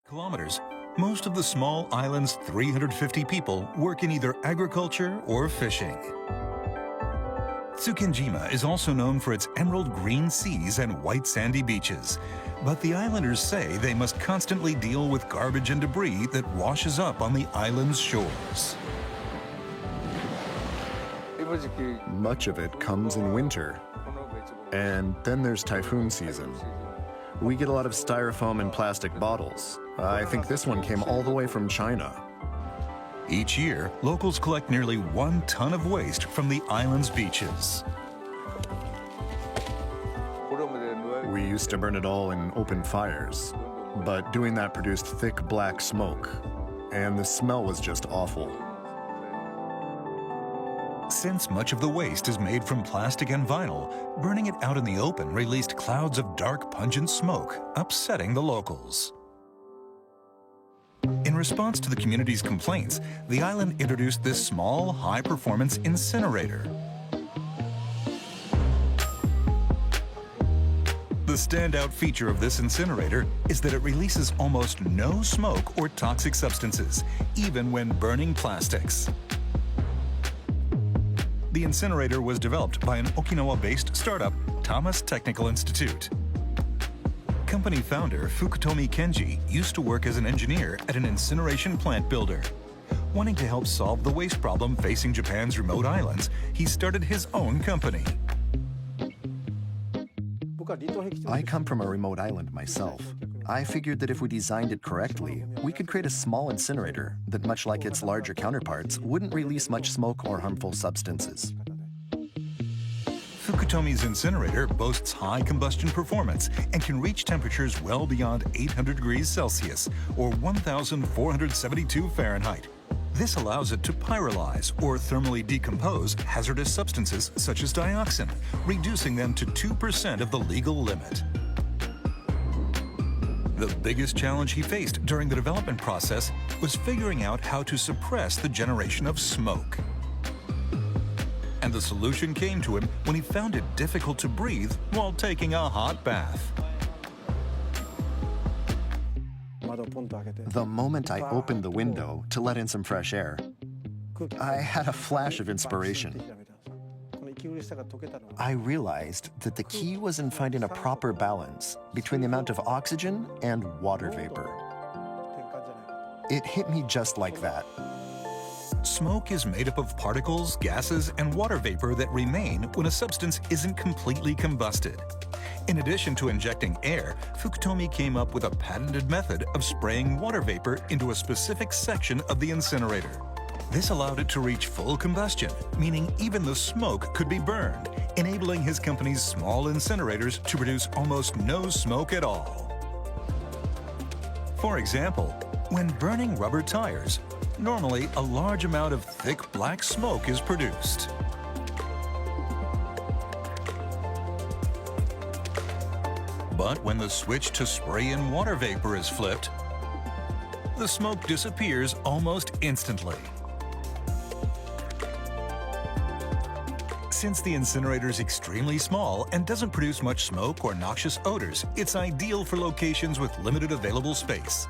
Kilometers, most of the small island's 350 people work in either agriculture or fishing. Tsukenjima is also known for its emerald green seas and white sandy beaches, but the islanders say they must constantly deal with garbage and debris that washes up on the island's shores. Much of it comes in winter, and then there's typhoon season. We get a lot of styrofoam and plastic bottles. I think this one came all the way from China. Each year, locals collect nearly 1 ton of waste from the island's beaches. We used to burn it all in open fires, but doing that produced thick black smoke, and the smell was just awful. Since much of the waste is made from plastic and vinyl, burning it out in the open released clouds of dark, pungent smoke, upsetting the locals. In response to the community's complaints, the island introduced this small, high-performance incinerator. The standout feature of this incinerator is that it releases almost no smoke or toxic substances, even when burning plastics. The incinerator was developed by an Okinawa-based startup, Thomas Technical Institute. Company founder Fukutomi Kenji used to work as an engineer at an incineration plant builder. Wanting to help solve the waste problem facing Japan's remote islands, he started his own company. I come from a remote island myself. I figured that if we designed it correctly, we could create a small incinerator that, much like its larger counterparts, wouldn't release much smoke or harmful substances. Fukutomi's incinerator boasts high combustion performance and can reach temperatures well beyond 800 degrees Celsius or 1,472 Fahrenheit. This allows it to pyrolyze or thermally decompose hazardous substances such as dioxin, reducing them to 2% of the legal limit. The biggest challenge he faced during the development process was figuring out how to suppress the generation of smoke. And the solution came to him when he found it difficult to breathe while taking a hot bath. The moment I opened the window to let in some fresh air, I had a flash of inspiration. I realized that the key was in finding a proper balance between the amount of oxygen and water vapor. It hit me just like that. Smoke is made up of particles, gases, and water vapor that remain when a substance isn't completely combusted. In addition to injecting air, Fukutomi came up with a patented method of spraying water vapor into a specific section of the incinerator. This allowed it to reach full combustion, meaning even the smoke could be burned, enabling his company's small incinerators to produce almost no smoke at all. For example, when burning rubber tires, normally a large amount of thick black smoke is produced. But when the switch to spray in water vapor is flipped, the smoke disappears almost instantly. Since the incinerator is extremely small and doesn't produce much smoke or noxious odors, it's ideal for locations with limited available space.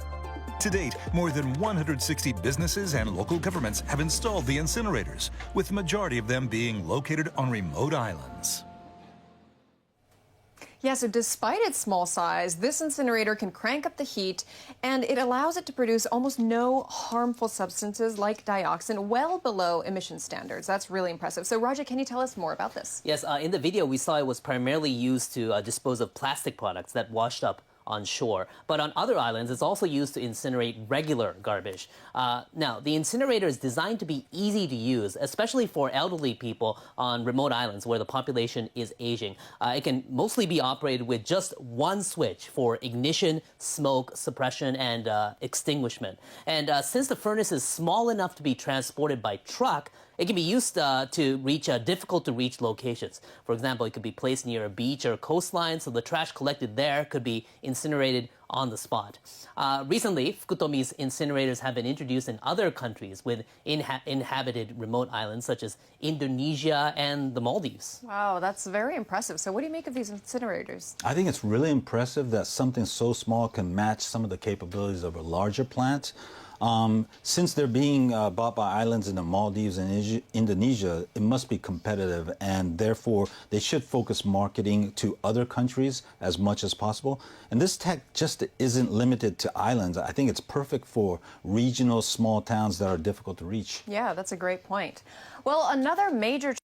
To date, more than 160 businesses and local governments have installed the incinerators, with the majority of them being located on remote islands. Yeah, so despite its small size, this incinerator can crank up the heat, and it allows it to produce almost no harmful substances like dioxin, well below emission standards. That's really impressive. So, Raja, can you tell us more about this? Yes, in the video, we saw it was primarily used to dispose of plastic products that washed up on shore. But on other islands, it's also used to incinerate regular garbage. Now, the incinerator is designed to be easy to use, especially for elderly people on remote islands where the population is aging. It can mostly be operated with just one switch for ignition, smoke suppression, and extinguishment. And since the furnace is small enough to be transported by truck, It can be used to reach difficult-to-reach locations. For example, it could be placed near a beach or coastline, so the trash collected there could be incinerated on the spot. Recently, Fukutomi's incinerators have been introduced in other countries with inhabited remote islands, such as Indonesia and the Maldives. Wow, that's very impressive. So what do you make of these incinerators? I think it's really impressive that something so small can match some of the capabilities of a larger plant. Since they're being bought by islands in the Maldives and Indonesia, it must be competitive, and therefore they should focus marketing to other countries as much as possible. And this tech just isn't limited to islands. I think it's perfect for regional small towns that are difficult to reach. Yeah, that's a great point. Well, another major